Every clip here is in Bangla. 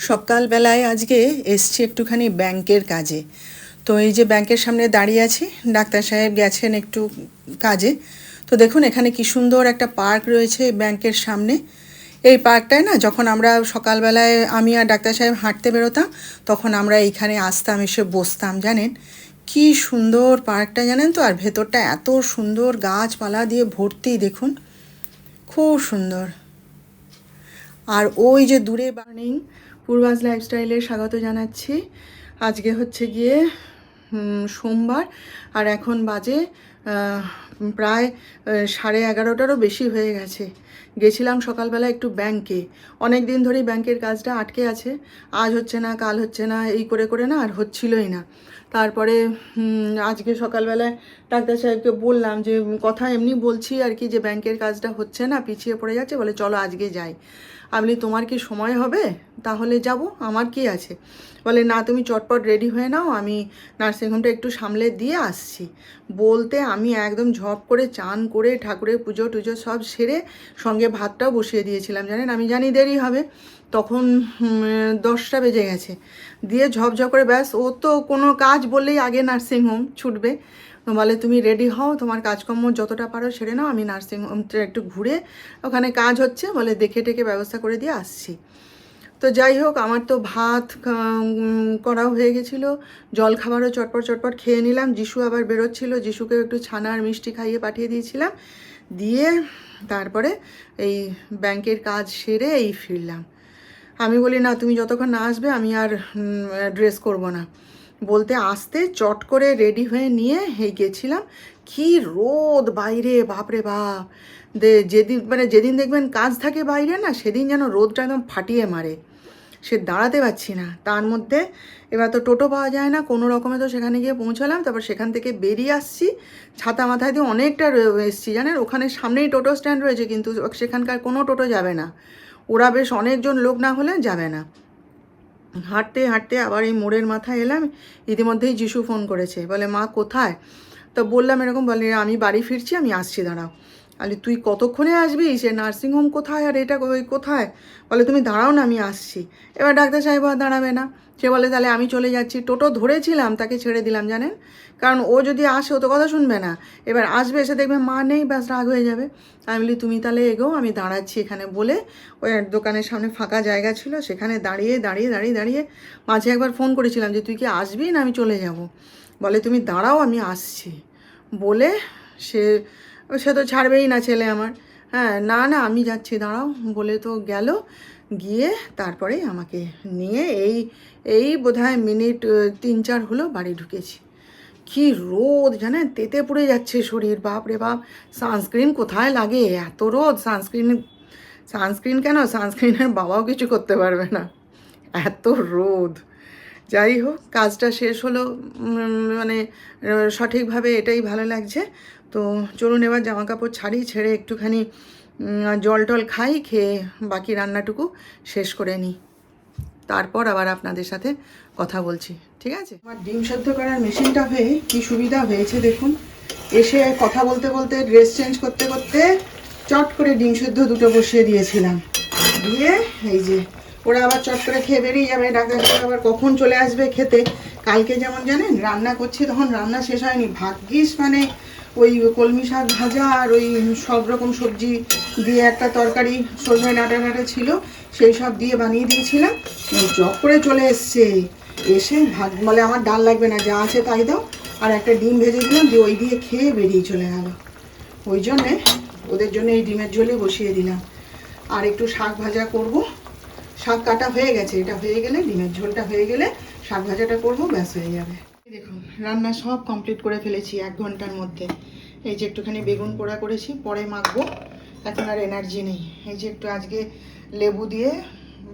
সকালবেলায় আজকে এসছি একটুখানি ব্যাংকের কাজে। তো এই যে ব্যাংকের সামনে দাঁড়িয়ে আছি, ডাক্তার সাহেব গেছেন একটু কাজে। তো দেখুন এখানে কি সুন্দর একটা পার্ক রয়েছে ব্যাংকের সামনে। এই পার্কটায় না যখন আমরা সকালবেলায় আমি আর ডাক্তার সাহেব হাঁটতে বেরোতাম, তখন আমরা এইখানে আসতাম, এসে বসতাম। জানেন কি সুন্দর পার্কটা, জানেন তো? আর ভেতরটা এত সুন্দর গাছপালা দিয়ে ভর্তি, দেখুন খুব সুন্দর। আর ওই যে দূরে বার্নিং পূর্বাস লাইফস্টাইলে স্বাগত জানাচ্ছি। আজকে হচ্ছে গিয়ে সোমবার, আর এখন বাজে প্রায় 11:30টারও বেশি হয়ে গেছে। গেছিলাম সকালবেলা একটু ব্যাংকে। অনেক দিন ধরেই ব্যাংকের কাজটা আটকে আছে, আজ হচ্ছে না কাল হচ্ছে না এই করে করে না আর হচ্ছিলই না। তারপরে আজকে সকালবেলায় ডাক্তার সাহেবকে বললাম যে কথা এমনি বলছি আর কি, যে ব্যাংকের কাজটা হচ্ছে না, পিছিয়ে পড়ে যাচ্ছে। বলে চলো আজকে যাই। আপনি তোমার কি সময় হবে? তাহলে যাব, আমার কি আছে। বলে না তুমি চটপট রেডি হয়ে নাও, আমি নার্সিংহোমটা একটু সামলে দিয়ে আসছি। বলতে আমি একদম ঝপ করে চান করে ঠাকুরের পুজো টুজো সব সেরে সঙ্গে ভাতটাও বসিয়ে দিয়েছিলাম। জানেন আমি জানি দেরি হবে, তখন 10টা বেজে গেছে। দিয়ে ঝপঝপ করে ব্যাস, ও তো কোনো কাজ বললেই আগে নার্সিংহোম ছুটবে। বলে তুমি রেডি হও, তোমার কাজকর্ম যতটা পারো সেরে নাও, আমি নার্সিংহোমটা একটু ঘুরে, ওখানে কাজ হচ্ছে বলে দেখে টেকে ব্যবস্থা করে দিয়ে আসছি। তো যাই হোক, আমার তো ভাত করাও হয়ে গেছিলো, জল খাবারও চটপট চটপট খেয়ে নিলাম। যিশু আবার বেরোচ্ছিলো, যিশুকেও একটু ছানা আর মিষ্টি খাইয়ে পাঠিয়ে দিয়েছিলাম। দিয়ে তারপরে এই ব্যাংকের কাজ সেরে এই ফিরলাম। আমি বলি না তুমি যতক্ষণ না আসবে আমি আর ড্রেস করব না। বলতে আসতে চট করে রেডি হয়ে নিয়ে গেছিলাম। কি রোদ বাইরে, বাপরে বাপ! যেদিন দেখবেন কাজ থাকে বাইরে না, সেদিন যেন রোদটা একদম ফাটিয়ে মারে, সে দাঁড়াতে পারছি না। তার মধ্যে এবার তো টোটো পাওয়া যায় না, কোনো রকমে তো সেখানে গিয়ে পৌঁছালাম। তারপর সেখান থেকে বেরিয়ে আসছি, ছাতা মাথায় দিয়ে অনেকটা এসছি। জানেন ওখানে সামনেই টোটো স্ট্যান্ড রয়েছে, কিন্তু সেখানকার কোনো টোটো যাবে না, ওরা বেশ অনেকজন লোক না হলে যাবে না। হাঁটতে হাঁটতে আবার এই মোড়ের মাথায় এলাম। ইতিমধ্যেই যিশু ফোন করেছে, বলে মা কোথায়? তো বললাম এরকম, বলে আমি বাড়ি ফিরছি, আমি আসছি, দাঁড়াও। বলে তুই কতক্ষণে আসবি? সে নার্সিংহোম কোথায় আর এটা কোথায়? বলে তুমি দাঁড়াও না, আমি আসছি। এবার ডাক্তার সাহেব আর দাঁড়াবে না, সে বলে তাহলে আমি চলে যাচ্ছি। টোটো ধরেছিলাম, তাকে ছেড়ে দিলাম। জানেন, কারণ ও যদি আসে ও তো কথা শুনবে না। এবার আসবে, এসে দেখবে মা নেই, ব্যাস রাগ হয়ে যাবে। আমি বলি তুমি তাহলে এগো, আমি দাঁড়াচ্ছি এখানে বলে ওই দোকানের সামনে ফাঁকা জায়গা ছিল, সেখানে দাঁড়িয়ে দাঁড়িয়ে দাঁড়িয়ে দাঁড়িয়ে মাঝে একবার ফোন করেছিলাম যে তুই কি আসবি না আমি চলে যাব। বলে তুমি দাঁড়াও, আমি আসছি বলে সে সে তো ছাড়বেই না ছেলে আমার। হ্যাঁ না না আমি যাচ্ছি, দাঁড়াও বলে তো গেল। গিয়ে তারপরে আমাকে নিয়ে এই এই বোধহয় মিনিট 3-4 হলো বাড়ি ঢুকেছি। কি রোদ জানেন, তেতে পুড়ে যাচ্ছে শরীর, বাপ রে বাপ। সানস্ক্রিন কোথায় লাগে, এত রোদ! সানস্ক্রিন কেন, সানস্ক্রিনের বাবাও কিছু করতে পারবে না, এত রোদ। যাই হোক, কাজটা শেষ হলো মানে সঠিকভাবে, এটাই ভালো লাগছে। তো চলুন এবার জামা কাপড় ছাড়ি, ছেড়ে একটুখানি জল টল খাই, খেয়ে বাকি রান্নাটুকু শেষ করে নিই, তারপর আবার আপনাদের সাথে কথা বলছি, ঠিক আছে? আমার ডিম সেদ্ধ করার মেশিনটা হয়ে কি সুবিধা হয়েছে দেখুন। এসে কথা বলতে বলতে ড্রেস চেঞ্জ করতে করতে চট করে ডিম সেদ্ধ দুটো বসিয়ে দিয়েছিলাম। দিয়ে এই যে ওরা আবার চট করে খেয়ে বেরিয়ে যাবে, ডাক্তার সাহেব আবার কখন চলে আসবে খেতে। কালকে যেমন জানেন রান্না করছি, তখন রান্না শেষ হয়নি, ভাগ্যিস মানে ওই কলমি শাক ভাজা আর ওই সব রকম সবজি দিয়ে একটা তরকারি সজনে ডাঁটা ডাঁটা ছিল, সেই সব দিয়ে বানিয়ে দিয়েছিলাম। জব করে চলে এসছে, এসে বলে আমার ডাল লাগবে না, যা আছে তাই দাও, আর একটা ডিম ভেজে দিলাম, দিয়ে ওই দিয়ে খেয়ে বেরিয়ে চলে গেল। ওই জন্যে ওদের জন্য এই ডিমের ঝোলে বসিয়ে দিলাম। আর একটু শাক ভাজা করব, শাক কাটা হয়ে গেছে, এটা হয়ে গেলে ডিমের ঝোলটা হয়ে গেলে শাক ভাজাটা করবো, ব্যাস হয়ে যাবে। দেখুন রান্না সব কমপ্লিট করে ফেলেছি 1 ঘন্টার মধ্যে। এই যে একটুখানি বেগুন পোড়া করেছি, পরে মাখবো, এখন আর এনার্জি নেই। এই যে একটু আজকে লেবু দিয়ে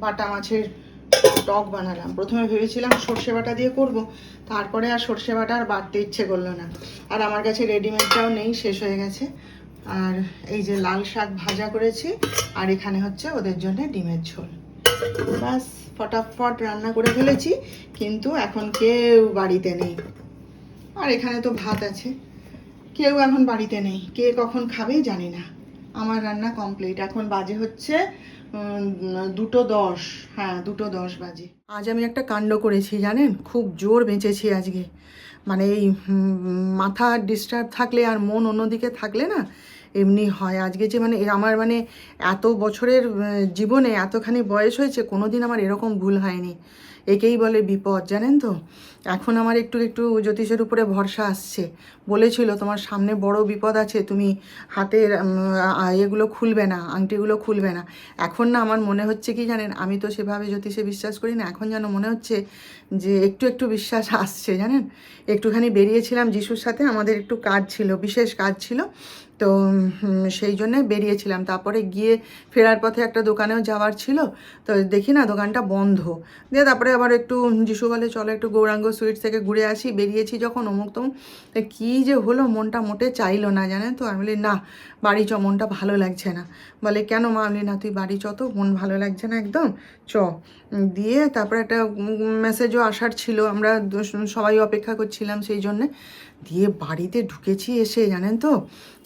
বাটা মাছের টক বানালাম। প্রথমে ভেবেছিলাম সর্ষে বাটা দিয়ে করব, তারপরে আর সর্ষে বাটা আর বাটতে ইচ্ছে করলো না। আর আমার কাছে রেডিমেডটাও নেই, শেষ হয়ে গেছে। আর এই যে লাল শাক ভাজা করেছি, আর এখানে হচ্ছে ওদের জন্য ডিমের ঝোল। বাস ফটাফট রান্না করে ফেলেছি, কিন্তু এখন কেউ বাড়িতে নেই। আর এখানে তো ভাত আছে, কেউ এখন বাড়িতে নেই, কে কখন খাবে জানি না। আমার রান্না কমপ্লিট, এখন বাজে হচ্ছে 2:10, হ্যাঁ 2:10 বাজে। আজ আমি একটা কাণ্ড করেছি জানেন, খুব জোর বেঁচেছি আজকে। মানে এই মাথা ডিস্টার্ব থাকলে আর মন অন্যদিকে থাকলে না এমনি হয়। আজকে যে মানে আমার মানে এত বছরের জীবনে এতখানি বয়স হয়েছে, কোনো দিন আমার এরকম ভুল হয়নি। একেই বলে বিপদ, জানেন তো। এখন আমার একটু একটু জ্যোতিষের উপরে ভরসা আসছে। বলেছিল তোমার সামনে বড় বিপদ আছে, তুমি হাতের এগুলো খুলবে না, আংটিগুলো খুলবে না। এখন না আমার মনে হচ্ছে কি জানেন, আমি তো সেভাবে জ্যোতিষে বিশ্বাস করি না, এখন যেন মনে হচ্ছে যে একটু একটু বিশ্বাস আসছে জানেন। একটুখানি বেরিয়েছিলাম যিশুর সাথে, আমাদের একটু কাজ ছিল, বিশেষ কাজ ছিল, তো সেই জন্যে বেরিয়েছিলাম। তারপরে গিয়ে ফেরার পথে একটা দোকানেও যাওয়ার ছিল, তো দেখি না দোকানটা বন্ধ। দিয়ে তারপরে আবার একটু যিশু বলে চলো একটু গৌরাঙ্গ সুইটস থেকে ঘুরে আসি। বেরিয়েছি যখন অমুক তমুক, কী যে হলো, মনটা মোটে চাইলো না জানেন তো। আমি বলি না বাড়ি চ, মনটা ভালো লাগছে না। বলে কেন মা? আমি না তুই বাড়ি চ, তো মন ভালো লাগছে না একদম, চ। দিয়ে তারপরে একটা মেসেজও আসার ছিল, আমরা সবাই অপেক্ষা করছিলাম সেই জন্যে। দিয়ে বাড়িতে ঢুকেছি, এসে জানেন তো,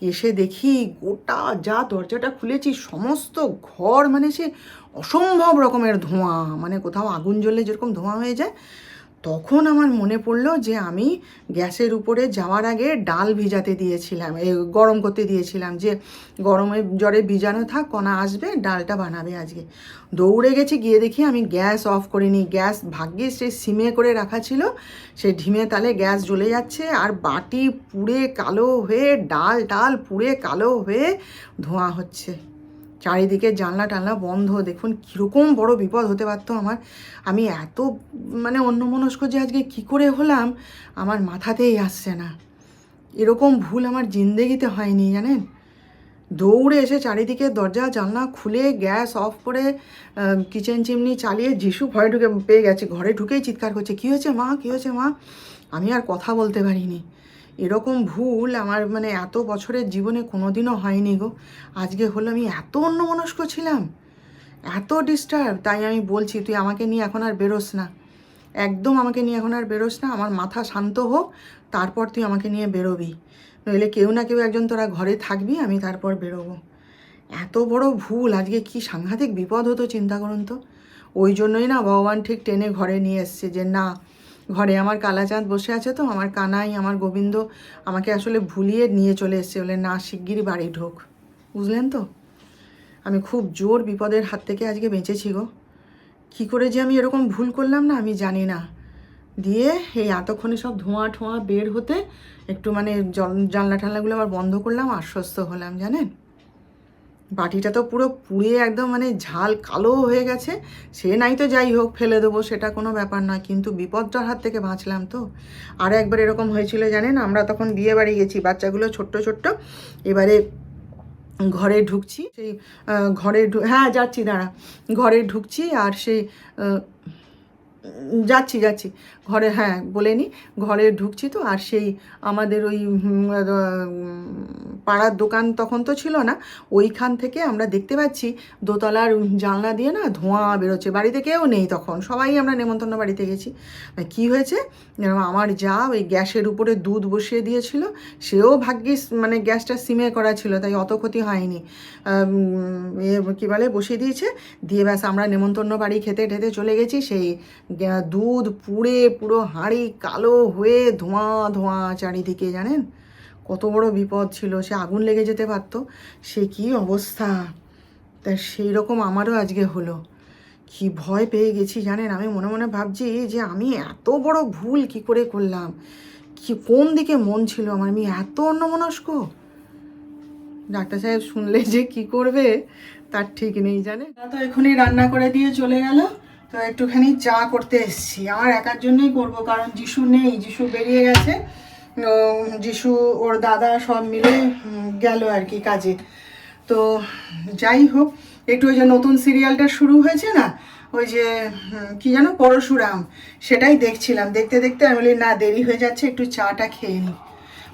এসে দেখি গোটা যা দরজাটা খুলেছি সমস্ত ঘর মানে সে অসম্ভব রকমের ধোঁয়া, মানে কোথাও আগুন জ্বললে যেরকম ধোঁয়া হয়ে যায়। তখন আমার মনে পড়লো যে আমি গ্যাসের উপরে যাওয়ার আগে ডাল ভিজাতে দিয়েছিলাম, গরম করতে দিয়েছিলাম, যে গরমে জ্বরে ভিজানো থাক, কণা আসবে, ডালটা বানাবে আজকে। দৌড়ে গেছি, গিয়ে দেখি আমি গ্যাস অফ করিনি। গ্যাস ভাগ্যিস সেই সিমে করে রাখা ছিল, সেই ঢিমে তালে গ্যাস জ্বলে যাচ্ছে, আর বাটি পুড়ে কালো হয়ে, ডাল টাল পুড়ে কালো হয়ে ধোঁয়া হচ্ছে। চারিদিকে জানলা টানলা বন্ধ। দেখুন কীরকম বড় বিপদ হতে পারতো আমার। আমি এত মানে অন্যমনস্ক যে আজকে কী করে হলাম আমার মাথাতেই আসছে না। এরকম ভুল আমার জিন্দেগিতে হয়নি জানেন। দৌড়ে এসে চারিদিকে দরজা জানলা খুলে গ্যাস অফ করে কিচেন চিমনি চালিয়ে যিশু ভয়ে ঢুকে পেয়ে গেছে, ঘরে ঢুকেই চিৎকার করছে কী হয়েছে মা, কী হয়েছে মা। আমি আর কথা বলতে পারিনি। এরকম ভুল আমার মানে এত বছরের জীবনে কোনো দিনও হয়নি গো। আজকে হলো, আমি এত অন্যমনস্ক ছিলাম, এত ডিস্টার্ব। তাই আমি বলছি তুই আমাকে নিয়ে এখন আর বেরোস না, একদম আমাকে নিয়ে এখন আর বেরোস না। আমার মাথা শান্ত হোক, তারপর তুই আমাকে নিয়ে বেরোবি, নইলে কেউ না কেউ একজন তোরা ঘরে থাকবি, আমি তারপর বেরোবো। এত বড় ভুল, আজকে কি সাংঘাতিক বিপদ হতো চিন্তা করুন তো। ওই জন্যই না ভগবান ঠিক টেনে ঘরে নিয়ে এসছে, যে না ঘরে আমার কালাচাঁদ বসে আছে, তো আমার কানাই আমার গোবিন্দ আমাকে আসলে ভুলিয়ে নিয়ে চলে এসছে, বলে না শিগগিরই বাড়ি ঢোক। বুঝলেন তো, আমি খুব জোর বিপদের হাত থেকে আজকে বেঁচেছি গো। কী করে যে আমি এরকম ভুল করলাম না আমি জানি না। দিয়ে এই এতক্ষণে সব ধোঁয়া ঠোঁয়া বের হতে একটু মানে জানলা টানলাগুলো আবার বন্ধ করলাম, আশ্বস্ত হলাম জানেন। বাটিটা তো পুরো পুড়ে একদম মানে ঝাল কালো হয়ে গেছে। সে নাই তো যাই হোক, ফেলে দেবো, সেটা কোনো ব্যাপার নয়, কিন্তু বিপদটার হাত থেকে বাঁচলাম তো। আরও একবার এরকম হয়েছিল জানেন, আমরা তখন বিয়ে বাড়ি গেছি, বাচ্চাগুলো ছোট্ট ছোট্ট। এবারে ঘরে ঢুকছি, সেই ঘরে হ্যাঁ যাচ্ছি দাঁড়া, ঘরে ঢুকছি আর সেই যাচ্ছি ঘরে, হ্যাঁ বলে নি, ঘরে ঢুকছি তো, আর সেই আমাদের ওই পাড়ার দোকান তখন তো ছিল না, ওইখান থেকে আমরা দেখতে পাচ্ছি দোতলার জানলা দিয়ে না ধোঁয়া বেরোচ্ছে। বাড়িতে কেউ নেই তখন, সবাই আমরা নেমন্তন্ন বাড়িতে গেছি। কি হয়েছে, আমার যা ওই গ্যাসের উপরে দুধ বসিয়ে দিয়েছিল, সেও ভাগ্যিস মানে গ্যাসটা সিমে করা ছিল, তাই অত ক্ষতি হয়নি। কী বলে বসিয়ে দিয়েছে, দিয়ে ব্যাস আমরা নেমন্তন্ন বাড়ি খেতে ঠেতে চলে গেছি। সেই দুধ পুড়ে পুরো হাঁড়ি কালো হয়ে ধোঁয়া ধোঁয়া চারিদিকে, জানেন কত বড় বিপদ ছিল। সে আগুন লেগে যেতে পারতো, সে কি অবস্থা। তা সেই রকম আমারও আজকে হলো। কি ভয় পেয়ে গেছি জানেন। আমি মনে মনে ভাবছি যে আমি এত বড় ভুল কি করে করলাম, কি কোন দিকে মন ছিল আমার, আমি এত অন্যমনস্ক। ডাক্তার সাহেব শুনলে যে কি করবে তার ঠিক নেই জানে। তো এখনই রান্না করে দিয়ে চলে গেল, তো একটুখানি চা করতে এসেছি, আমার একার জন্যই করব, কারণ যিশু নেই, যিশু বেরিয়ে গেছে। যিশু ওর দাদা সব মিলে গেল আর কি কাজে। তো যাই হোক, একটু ওই যে নতুন সিরিয়ালটা শুরু হয়েছে না, ওই যে কি যেন পরশুরাম, সেটাই দেখছিলাম। দেখতে দেখতে আমি বলি না দেরি হয়ে যাচ্ছে, একটু চাটা খেয়ে নিই।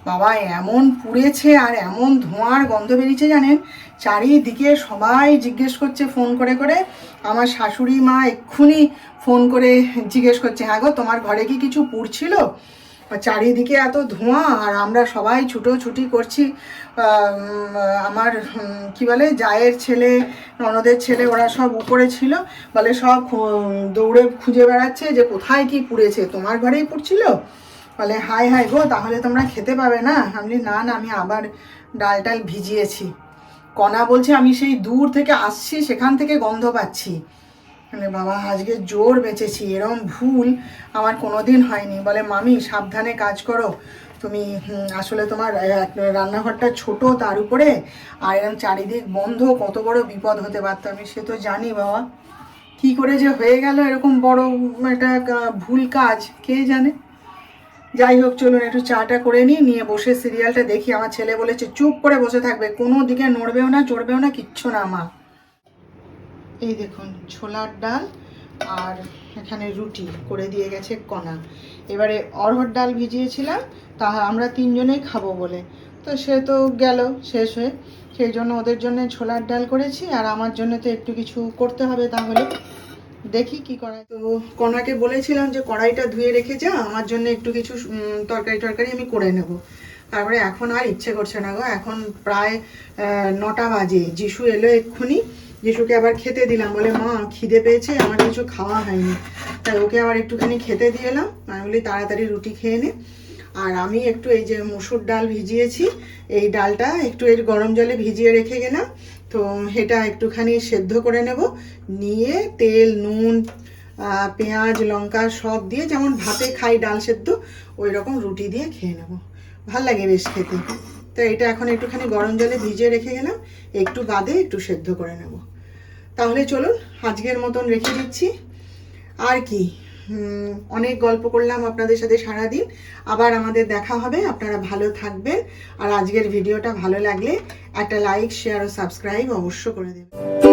বাবা এমন পুড়েছে আর এমন ধোঁয়ার গন্ধ বেরিয়েছে জানেন, চারিদিকে সবাই জিজ্ঞেস করছে ফোন করে করে। আমার শাশুড়ি মা এক্ষুনি ফোন করে জিজ্ঞেস করছে হ্যাঁ গো তোমার ঘরে কি কিছু পুড়ছিল। আর চারিদিকে এত ধোঁয়া, আর আমরা সবাই ছুটোছুটি করছি। আমার কি বলে জায়ের ছেলে, ননদের ছেলে, ওরা সব উপরে ছিল, বলে সব দৌড়ে খুঁজে বেড়াচ্ছে যে কোথায় কি পুড়েছে, তোমার ঘরেই পুড়ছিল। বলে হাই হাই গো, তাহলে তোমরা খেতে পাবে না। আমি না না, আমি আবার ডাল টাল ভিজিয়েছি। কণা বলছে আমি সেই দূর থেকে আসছি, সেখান থেকে গন্ধ পাচ্ছি। মানে বাবা আজকে জোর বেঁচেছি, এরম ভুল আমার কোনো দিন হয়নি। বলে মামি সাবধানে কাজ করো তুমি, আসলে তোমার রান্নাঘরটা ছোট, তার উপরে আর এরকম চারিদিক বন্ধ, কত বড় বিপদ হতে পারত। আমি সে তো জানি বাবা, কি করে যে হয়ে গেল এরকম বড় একটা ভুল কাজ কে জানে। যাই হোক চলুন একটু চাটা করে নিয়ে বসে সিরিয়ালটা দেখি। আমার ছেলে বলেছে চুপ করে বসে থাকবে, কোনো দিকে নড়বেও না, চড়বেও না, কিচ্ছু না মা। এই দেখুন ছোলার ডাল আর এখানে রুটি করে দিয়ে গেছে কণা। এবারে অরহর ডাল ভিজিয়েছিলাম, তা আমরা তিনজনেই খাবো বলে, তো সে তো গেল শেষ হয়ে, সেই জন্য ওদের জন্য ছোলার ডাল করেছি, আর আমার জন্য তো একটু কিছু করতে হবে, তাহলে দেখি কি করা। তো কণাকে বলেছিলাম যে কড়াইটা ধুয়ে রেখে যা, আমার জন্য একটু কিছু তরকারি আমি করে নেব। তারপরে এখন আর ইচ্ছে করছে না গো, এখন প্রায় 9টা বাজে। যিশু এলো এক্ষুনি, যিশুকে আবার খেতে দিলাম। বলে মা খিদে পেয়েছে, আমার কিছু খাওয়া হয়নি, তাই ওকে আবার একটুখানি খেতে দিয়ে এলাম। আমি বলি তাড়াতাড়ি রুটি খেয়ে নে। আর আমি একটু এই যে মসুর ডাল ভিজিয়েছি, এই ডালটা একটু এর গরম জলে ভিজিয়ে রেখে গেলাম, তো এটা একটুখানি সেদ্ধ করে নেব, নিয়ে তেল নুন পেঁয়াজ লঙ্কা সব দিয়ে, যেমন ভাতে খাই ডাল সেদ্ধ, ওই রকম রুটি দিয়ে খেয়ে নেব, ভাল লাগে বেশ খেতে। তো এটা এখন একটুখানি গরম জলে ভিজিয়ে রেখে গেলাম, একটু বাদে একটু সেদ্ধ করে নেব। তাহলে চলুন আজকের মতন রেখে দিচ্ছি। আর কি, অনেক গল্প করলাম আপনাদের সাথে সারাদিন। আবার আমাদের দেখা হবে, আপনারা ভালো থাকবেন। আর আজকের ভিডিওটা ভালো লাগলে একটা লাইক শেয়ার ও সাবস্ক্রাইব অবশ্য করে দেবেন।